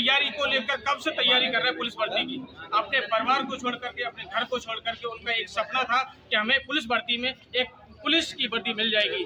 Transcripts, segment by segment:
तैयारी को लेकर कब से तैयारी कर रहे हैं पुलिस भर्ती की। अपने परिवार को छोड़ करके, अपने घर को छोड़ करके उनका एक सपना था कि हमें पुलिस भर्ती में एक पुलिस की वर्दी मिल जाएगी।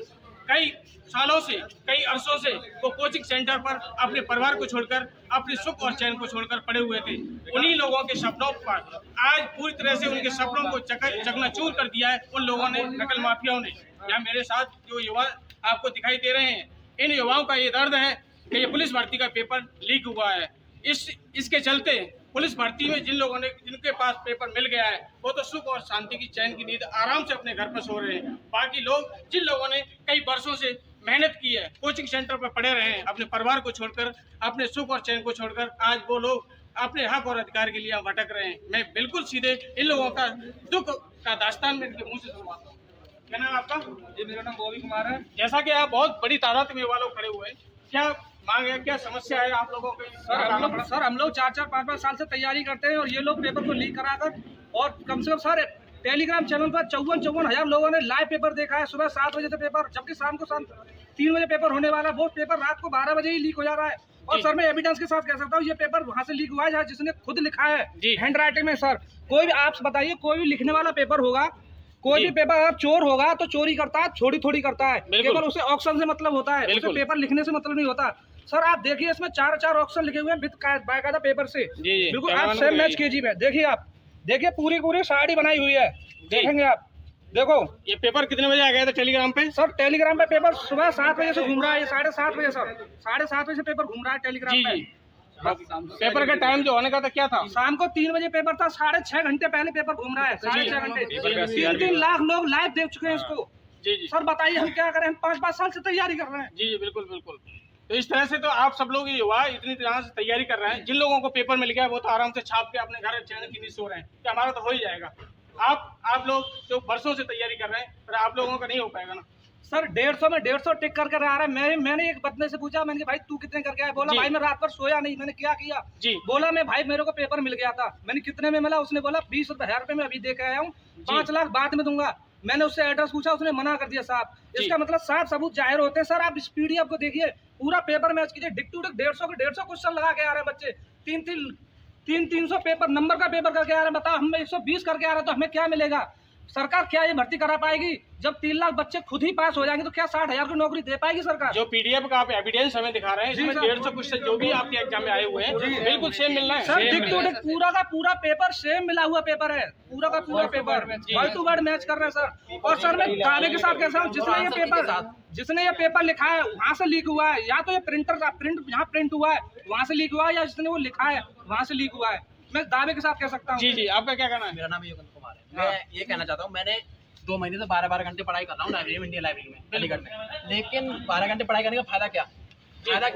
कई सालों से, कई अरसों से वो कोचिंग सेंटर पर अपने परिवार को छोड़कर, अपने सुख और चैन को छोड़कर पड़े हुए थे। उन्हीं लोगों के सपनों पर आज पूरी तरह से उनके सपनों को चकनाचूर कर दिया है उन लोगों ने, नकल माफियाओं ने। या मेरे साथ जो युवा आपको दिखाई दे रहे हैं, इन युवाओं का ये दर्द है कि ये पुलिस भर्ती का पेपर लीक हुआ है। इसके चलते पुलिस भर्ती में जिनके पास पेपर मिल गया है वो तो सुख और शांति की, चैन की नींद आराम से अपने घर पर सो रहे हैं। बाकी लोग, जिन लोगों ने कई वर्षों से मेहनत की है, कोचिंग सेंटर पर पड़े रहे हैं, अपने परिवार को छोड़कर, अपने सुख और चैन को छोड़कर, आज वो लोग अपने हक और अधिकार के लिए भटक रहे हैं। मैं बिल्कुल सीधे इन लोगों का दुख का दास्तान में इनके मुंह से सुनवाता हूँ। क्या नाम आपका? जी, मेरा नाम बॉबी कुमार है। जैसा कि आप बहुत बड़ी तादाद में युवा लोग खड़े हुए हैं, क्या मांग है, क्या समस्या है आप लोगों की? सर हम लोग 4-4, 5-5 साल से तैयारी करते हैं और ये लोग पेपर को लीक कराकर, और कम से कम सर टेलीग्राम चैनल पर 54 हजार लोगों ने लाइव पेपर देखा है। सुबह 7 बजे से पेपर, जबकि शाम को 3 बजे पेपर होने वाला है, वो पेपर रात को 12 बजे ही लीक हो जा रहा है। और सर मैं एविडेंस के साथ कह सकता हूँ ये पेपर वहाँ से लीक हुआ है जहाँ जिसने खुद लिखा है हैंड राइटिंग में। सर कोई भी, आप बताइए, कोई भी लिखने वाला पेपर होगा, कोई भी पेपर अगर चोर होगा तो चोरी करता है, चोरी थोड़ी करता है, केवल उसे ऑक्शन से मतलब होता है, उसे पेपर लिखने से मतलब नहीं होता। सर आप देखिए, इसमें 4 ऑप्शन लिखे हुए हैं बाकायदा पेपर से, बिल्कुल आप सेम मैच कीजिए में। देखिए, आप देखिए पूरी साड़ी बनाई हुई है, देखेंगे आप। देखो ये पेपर कितने बजे आ गया था टेलीग्राम पे? सर टेलीग्राम पे पेपर सुबह 7 बजे से घूम रहा है, 7:30 बजे सर, 7:30 बजे से पेपर घूम रहा है टेलीग्राम पे। पेपर का टाइम जो होने का था क्या था? शाम को 3 बजे पेपर था, 6.5 घंटे पहले पेपर घूम रहा है, 6.5 घंटे। 3 लाख लोग लाइव देख चुके हैं इसको। जी। सर बताइए हम क्या करें, हम 5 साल से तैयारी कर रहे हैं। जी बिल्कुल बिल्कुल। तो इस तरह से तो आप सब लोग युवा इतनी तरह से तैयारी कर रहे हैं, जिन लोगों को पेपर मिल गया वो तो आराम से छाप के अपने घर चैनल की नींद सो रहे हैं कि हमारा तो हो ही जाएगा। आप लोग जो वर्षों से तैयारी कर रहे हैं, पर आप लोगों का नहीं हो पाएगा ना। सर 150 में 150 टिक करके आ रहा है। मैंने एक बंदे से पूछा, मैंने भाई तू कितने करके आया? बोला भाई मैं रात भर सोया नहीं। मैंने क्या किया? बोला मैं भाई मेरे को पेपर मिल गया था। मैंने कितने में मिला? उसने बोला 20,000 रुपए में अभी दे के आया हूँ, 5 लाख बाद में दूंगा। मैंने उससे एड्रेस पूछा, उसने मना कर दिया साहब। इसका मतलब साफ सबूत जाहिर होते हैं। सर आप इस पीडीएफ को देखिए, पूरा पेपर मैच कीजिए, डिक टू डिक 150 क्वेश्चन लगा के आ रहे हैं बच्चे। 300 पेपर नंबर का पेपर करके आ रहे हैं। बताओ हम 120 करके आ रहे हैं तो हमें क्या मिलेगा? सरकार क्या ये भर्ती करा पाएगी? जब 3 लाख बच्चे खुद ही पास हो जाएंगे तो क्या 60,000 की नौकरी दे पाएगी सरकार? जो पीडीएफ का आप एविडेंस हमें दिखा रहे हैं, इसमें 150 क्वेश्चन जो भी आपके एग्जाम में आए हुए हैं बिल्कुल सेम मिलना है। सर डिक टू डिक पूरा का पूरा पेपर सेम मिला हुआ पेपर है, पूरा का पूरा paper word to word match कर रहे हैं सर। और सर मैं दावे के साथ कह रहा हूँ, जिसने ये पेपर लिखा है वहाँ से लीक हुआ है, या तो ये प्रिंटर का यहाँ प्रिंट हुआ है वहाँ से लीक हुआ है, या जिसने वो लिखा है वहाँ से लीक हुआ है। मैं दावे के साथ कह सकता हूँ। जी आपका क्या कहना है? मेरा नाम योगेंद्र कुमार है। मैं ये कहना चाहता हूँ, मैंने 2 महीने से 12 घंटे पढ़ाई कर रहा हूँ लाइब्रेरी में, इंडियन लाइब्रेरी में अलीगढ़ में। लेकिन 12 घंटे पढ़ाई करने का फायदा क्या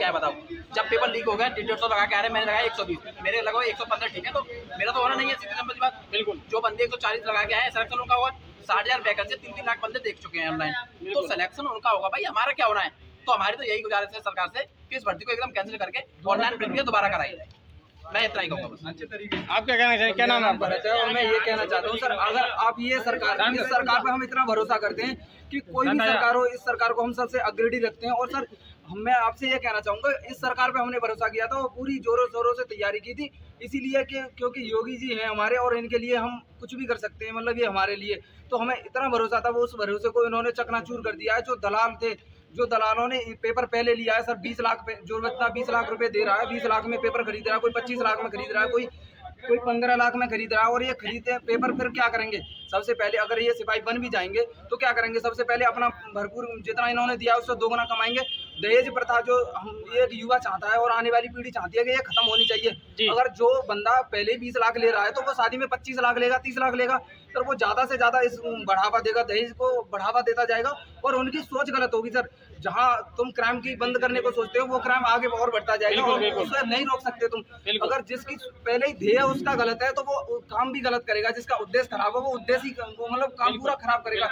है बताओ? जब पेपर लीक हो गया 150 लगा के आ रहे, मैंने लगाया 120, मेरे लगा 115, ठीक है, तो मेरा तो होना नहीं है, सीधी सिंपल सी बात। बिल्कुल जो बंदे 140 लगा के आए, सिलेक्शन उनका होगा। 60,000 वैकेंसी 3-3 लाख बंदे देख चुके हैं ऑनलाइन, तो सिलेक्शन उनका होगा। भाई हमारा क्या होना है? तो हमारी तो यही गुजारिश है सरकार से कि इस भर्ती को एकदम कैंसिल करके ऑनलाइन प्रक्रिया दोबारा कराई जाए। मैं इतना ही कहूँगा बस। आप क्या कहना चाहिए? क्या नाम है आपका? और मैं ये कहना चाहता हूँ सर, अगर आप ये इस सरकार पे हम इतना भरोसा करते हैं कि कोई भी सरकार हो, इस सरकार को हम सबसे अग्रेडी रखते हैं। और सर मैं आपसे ये कहना चाहूँगा, इस सरकार पे हमने भरोसा किया था, वो पूरी जोरों शोरों से तैयारी की थी, इसीलिए कि क्योंकि योगी जी हैं हमारे और इनके लिए हम कुछ भी कर सकते हैं, मतलब ये हमारे लिए। तो हमें इतना भरोसा था, वो उस भरोसे को इन्होंने चकनाचूर कर दिया है। जो दलाल थे, जो दलालों ने पेपर पहले लिया है सर, 20 लाख पे जो बच्चा 20 लाख रुपए दे रहा है, 20 लाख में पेपर खरीद रहा है, कोई 25 लाख में खरीद रहा है, कोई 15 लाख में खरीद रहा है। और ये खरीदते हैं पेपर, फिर क्या करेंगे? सबसे पहले अगर ये सिपाही बन भी जाएंगे तो क्या करेंगे? सबसे पहले अपना भरपूर जितना इन्होंने दिया उससे 2 गुना कमाएंगे। दहेज प्रथा जो ये युवा चाहता है और आने वाली पीढ़ी चाहती है कि ये खत्म होनी चाहिए। अगर जो बंदा पहले 20 लाख ले रहा है तो वो शादी में 25 लाख लेगा, 30 लाख लेगा, तो वो ज्यादा से ज्यादा इस बढ़ावा देगा, दहेज को बढ़ावा देता जाएगा। और उनकी सोच गलत होगी सर। जहाँ तुम क्राइम की बंद करने को सोचते हो, वो क्राइम आगे और बढ़ता जाएगा और उसे नहीं रोक सकते तुम। अगर जिसकी पहले ही ध्येय उसका गलत है तो वो काम भी गलत करेगा। जिसका उद्देश्य खराब है वो उद्देश्य ही मतलब काम पूरा खराब करेगा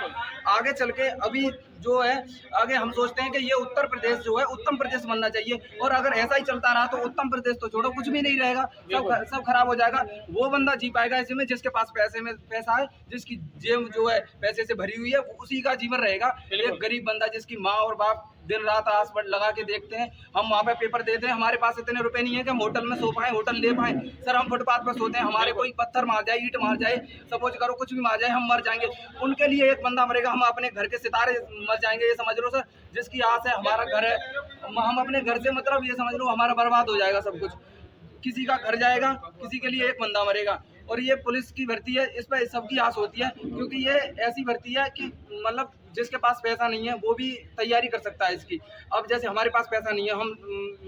आगे चल के। अभी जो है आगे हम सोचते हैं कि ये उत्तर प्रदेश जो है उत्तम प्रदेश बनना चाहिए, और अगर ऐसा ही चलता रहा तो उत्तम प्रदेश तो छोड़ो, कुछ भी नहीं रहेगा, सब खराब हो जाएगा। वो बंदा जी पाएगा ऐसे में जिसके पास पैसा है, जिसकी जेब जो है पैसे से भरी हुई है वो उसी का जीवन रहेगा। एक गरीब बंदा जिसकी माँ और बाप दिन रात आस लगा के देखते हैं, हम वहाँ पे पेपर देते हैं, हमारे पास इतने रुपए नहीं है कि हम होटल में सो पाए, होटल ले पाए। सर हम फुटपाथ पर सोते हैं, हमारे कोई पत्थर मार जाए, ईंट मार जाए, सपोज करो कुछ भी मार जाए, हम मर जाएंगे। उनके लिए एक बंदा मरेगा, हम अपने घर के सितारे मर जाएंगे, ये समझ लो सर। जिसकी आस है हमारा घर है, हम अपने घर से मतलब ये समझ लो हमारा बर्बाद हो जाएगा सब कुछ। किसी का घर जाएगा, किसी के लिए एक बंदा मरेगा। और ये पुलिस की भर्ती है, इस पर सबकी आस होती है, क्योंकि ये ऐसी भर्ती है कि मतलब जिसके पास पैसा नहीं है वो भी तैयारी कर सकता है इसकी। अब जैसे हमारे पास पैसा नहीं है, हम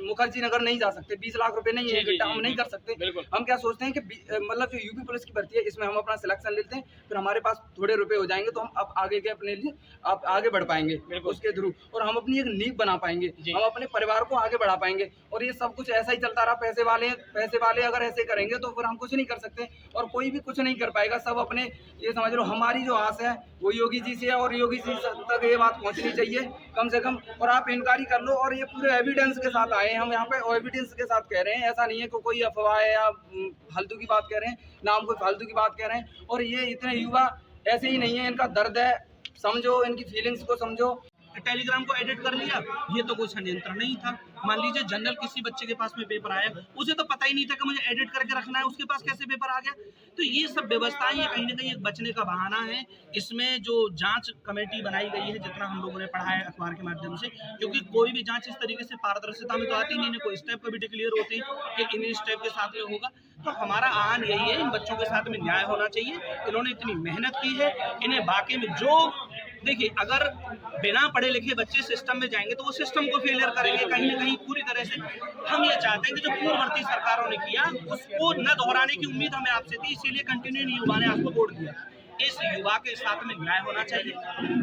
मुखर्जी नगर नहीं जा सकते, 20 लाख रुपए नहीं है, हम नहीं कर सकते। हम क्या सोचते हैं कि मतलब जो यूपी पुलिस की भर्ती है इसमें हम अपना सिलेक्शन लेते हैं, फिर हमारे पास थोड़े रुपए हो जाएंगे तो हम अब आगे के अपने लिए आप आगे बढ़ पाएंगे उसके थ्रू, और हम अपनी एक नींव बना पाएंगे, हम अपने परिवार को आगे बढ़ा पाएंगे। और ये सब कुछ ऐसा ही चलता रहा, पैसे वाले अगर ऐसे करेंगे तो फिर हम कुछ नहीं कर सकते और कोई भी कुछ नहीं कर पाएगा। सब अपने ये समझ लो हमारी जो आस है वो योगी जी से है, और योगी जी तक ये बात पहुंचनी चाहिए कम से कम। और आप इंक्वायरी कर लो, और ये पूरे एविडेंस के साथ आए हैं हम यहाँ पे, एविडेंस के साथ कह रहे हैं, ऐसा नहीं है कि कोई अफवाह है या फालतू की बात कह रहे हैं, ना हम कोई फालतू की बात कह रहे हैं। और ये इतने युवा ऐसे ही नहीं है, इनका दर्द है, समझो इनकी फीलिंग्स को समझो। टेलीग्राम को एडिट कर लिया, ये तो कोई षड्यंत्र नहीं था। मान लीजिए जनरल किसी बच्चे के पास में पेपर आया, उसे तो पता ही नहीं था कि मुझे एडिट करके रखना है, उसके पास कैसे पेपर आ गया। तो ये सब व्यवस्थाएं ये कहीं ना कहीं एक बचने का बहाना है। इसमें जो जांच कमेटी बनाई गई है, जितना हम लोगों ने पढ़ा है अखबार के माध्यम से, क्योंकि कोई भी जांच इस तरीके से पारदर्शिता में तो आती नहीं, कोई स्टेप कभी डिक्लेयर होते हैं कि इन स्टेप के साथ में होगा। तो हमारा आह्वान यही है, इन बच्चों के साथ में न्याय होना चाहिए। इन्होंने इतनी मेहनत की है, इन्हें वाकई में जो देखिए, अगर बिना पढ़े लिखे बच्चे सिस्टम में जाएंगे तो वो सिस्टम को फेलियर करेंगे कहीं ना कहीं पूरी तरह से। हम ये चाहते हैं कि जो पूर्ववर्ती सरकारों ने किया उसको न दोहराने की उम्मीद हमें आपसे थी, इसीलिए कंटिन्यू युवा ने आपको वोट दिया। इस युवा के साथ में न्याय होना चाहिए,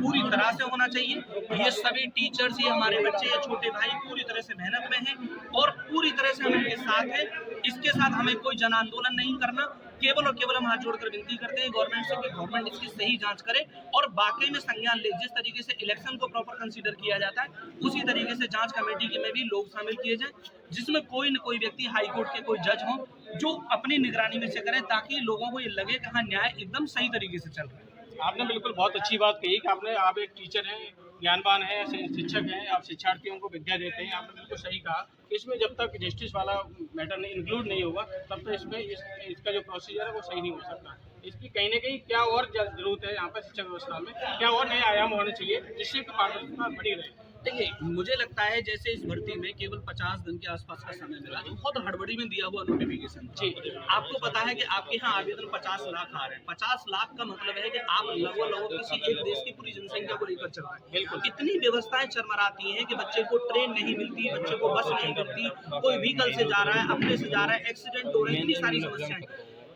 पूरी तरह से होना चाहिए। ये सभी टीचर्स, ये हमारे बच्चे, ये छोटे भाई पूरी तरह से मेहनत में हैं और पूरी तरह से हम इनके साथ हैं। इसके साथ हमें कोई जन आंदोलन नहीं करना, केवल और केवल हम हाथ जोड़कर विनती करते हैं गवर्नमेंट से कि गवर्नमेंट इसकी सही जांच करे और वाकई में संज्ञान ले। जिस तरीके से इलेक्शन को प्रॉपर कंसीडर किया जाता है, उसी तरीके से जांच कमेटी में भी लोग शामिल किए जाएं, जिसमें कोई न कोई व्यक्ति हाईकोर्ट के कोई जज हो जो अपनी निगरानी में से करें, ताकि लोगों को ये लगे कि हाँ न्याय एकदम सही तरीके से चल रहा है। आपने बिल्कुल बहुत अच्छी बात कही कि आप एक टीचर हैं, ज्ञानवान हैं, शिक्षक हैं, आप शिक्षार्थियों को विद्या देते हैं। आपने बिल्कुल सही कहा, इसमें जब तक जस्टिस वाला मैटर नहीं इंक्लूड नहीं होगा तब तक इसमें इसका जो प्रोसीजर है वो सही नहीं हो सकता। इसकी कहीं ना कहीं क्या और जरूरत है यहाँ पर शिक्षा व्यवस्था में, क्या और नए आयाम होने चाहिए जिससे कि पारदर्शिता बढ़ी रहे। देखिए, मुझे लगता है जैसे इस भर्ती में केवल 50 दिन के आसपास का समय मिला, बहुत हड़बड़ी में दिया हुआ नोटिफिकेशन। जी, आपको पता है कि आपके यहाँ आवेदन 50 लाख आ रहे हैं। 50 लाख का मतलब है कि आप लगभग किसी एक देश की पूरी जनसंख्या को लेकर चल रहे हैं। बिल्कुल, इतनी व्यवस्थाएं चरमराती हैं कि बच्चे को ट्रेन नहीं मिलती, बच्चे को बस नहीं मिलती, कोई व्हीकल से जा रहा है, अपने से जा रहा है, एक्सीडेंट हो रहे हैं, इतनी सारी समस्याएं।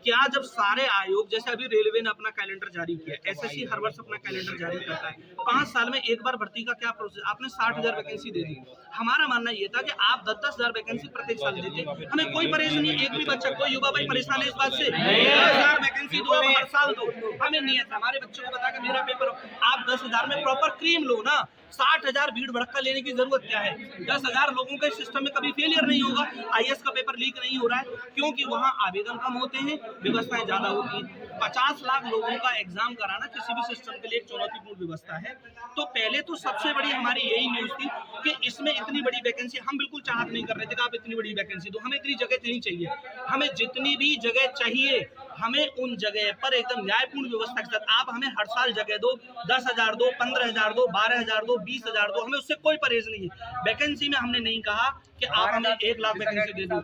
क्या जब सारे आयोग, जैसे अभी रेलवे ने अपना कैलेंडर जारी किया, एसएससी हर वर्ष अपना कैलेंडर जारी करता है, 5 साल में एक बार भर्ती का क्या प्रोसेस, आपने 60,000 वैकेंसी दे दी। हमारा मानना ये था कि आप 10,000 वैकेंसी प्रत्येक साल देते, हमें कोई परेशानी, एक भी बच्चा, कोई युवा भाई परेशान है इस बात से 10,000 वैकेंसी दो, हर साल दो, हमें नहीं है। हमारे बच्चों को बता कि मेरा पेपर, आप 10,000 में प्रॉपर क्रीम लो ना, 60,000 भीड़ भड़का लेने की जरूरत क्या है। 10,000 लोगों के सिस्टम में कभी फेलियर नहीं होगा। आईएएस का पेपर लीक नहीं हो रहा है क्योंकि वहाँ आवेदन कम होते हैं, व्यवस्थाएं ज्यादा होती हैं। 50 लाख लोगों का एग्जाम कराना किसी भी सिस्टम के लिए एक चुनौतीपूर्ण व्यवस्था है। तो पहले तो सबसे बड़ी हमारी यही न्यूज थी कि इसमें इतनी बड़ी वैकेंसी, हम बिल्कुल चाहत नहीं कर रहे थे कि आप इतनी बड़ी वैकेंसी दो, हमें इतनी जगह नहीं चाहिए। हमें जितनी भी जगह चाहिए, हमें उन जगह पर एकदम न्यायपूर्ण व्यवस्था के साथ आप हमें हर साल जगह दो, 10,000 दो, 15,000 दो, 12,000 दो, 20,000 दो, हमें उससे कोई परहेज नहीं है। वैकेंसी में हमने नहीं कहा कि आप हमें 1 लाख वैकेंसी दे दो,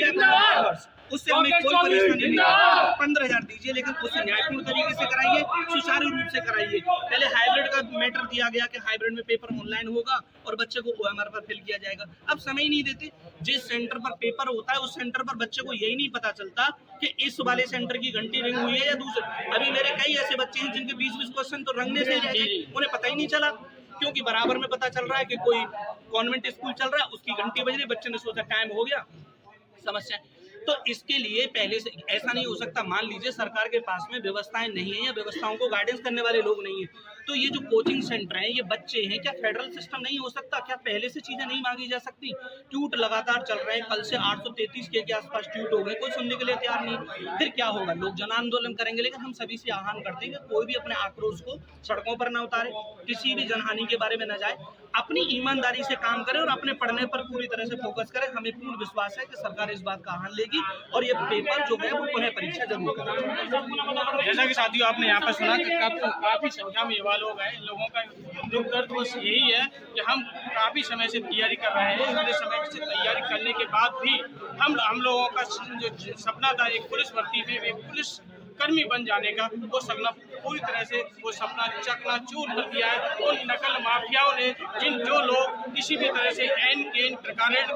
15,000 उससे हमें कोई परेशानी नहीं है। 15,000 दीजिए, लेकिन उससे न्यायपूर्ण तरीके से कराइए, सुचारू रूप से कराइए। पहले हाइब्रिड का मैटर दिया गया कि हाइब्रिड में पेपर ऑनलाइन होगा और बच्चे को OMR पर फिल किया जाएगा। अब समय ही नहीं देते। जिस सेंटर पर पेपर होता है उस सेंटर पर बच्चे को यही नहीं पता चलता कि इस वाले सेंटर की घंटी रिंग हुई है या दूसरे। अभी मेरे कई ऐसे बच्चे हैं जिनके 20-20 क्वेश्चन तो रंगने से रह गए, उन्हें पता ही नहीं चला, क्योंकि बराबर में पता चल रहा है कि कोई कॉन्वेंट स्कूल चल रहा है, उसकी घंटी बज रही, बच्चे ने सोचा टाइम हो गया, समस्या। तो इसके लिए पहले से ऐसा नहीं हो सकता। मान लीजिए सरकार के पास में व्यवस्थाएं नहीं है या व्यवस्थाओं को गाइडेंस करने वाले लोग नहीं है, तो ये जो कोचिंग सेंटर हैं, ये बच्चे हैं, क्या फेडरल सिस्टम नहीं हो सकता? क्या पहले से चीजें नहीं मांगी जा सकती? ट्यूट लगातार चल रहे हैं, कल से 833 के आसपास ट्यूट हो गए, कोई सुनने के लिए तैयार नहीं। फिर क्या होगा? लोग जन आंदोलन करेंगे, लेकिन हम सभी से आह्वान करते हैं कि कोई भी अपने आक्रोश को सड़कों पर न उतारे, किसी भी जनहानि के बारे में न जाए, अपनी ईमानदारी से काम करें और अपने पढ़ने पर पूरी तरह से फोकस करें। हमें पूर्ण विश्वास है कि सरकार इस बात का आह्वान लेगी और ये पेपर जो है वो पुनः परीक्षा जरूर करेगी। जैसा कि साथियों आपने यहाँ पर सुना कि काफी संख्या में युवा लोग हैं। लोगों का दुख दर्द बस यही है कि हम काफी समय से तैयारी कर रहे हैं। इतने समय से तैयारी करने के बाद भी हम लोगों का जो सपना था एक पुलिस भर्ती में, एक पुलिस कर्मी बन जाने का, वो सपना पूरी तरह से वो सपना चकनाचूर कर दिया है उन नकल माफियाओं ने, जो लोग किसी भी तरह से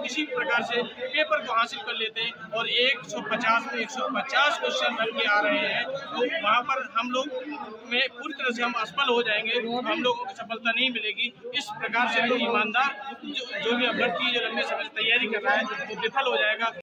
किसी भी प्रकार से पेपर को हासिल कर लेते हैं और 150 में 150 क्वेश्चन बन के आ रहे हैं, तो वहाँ पर हम लोग में पूरी तरह से हम असफल हो जाएंगे, हम लोगों को सफलता नहीं मिलेगी। इस प्रकार से जो ईमानदार जो भी अभ्यर्थी जो लंबे समय से तैयारी कर रहा है वो विफल हो जाएगा।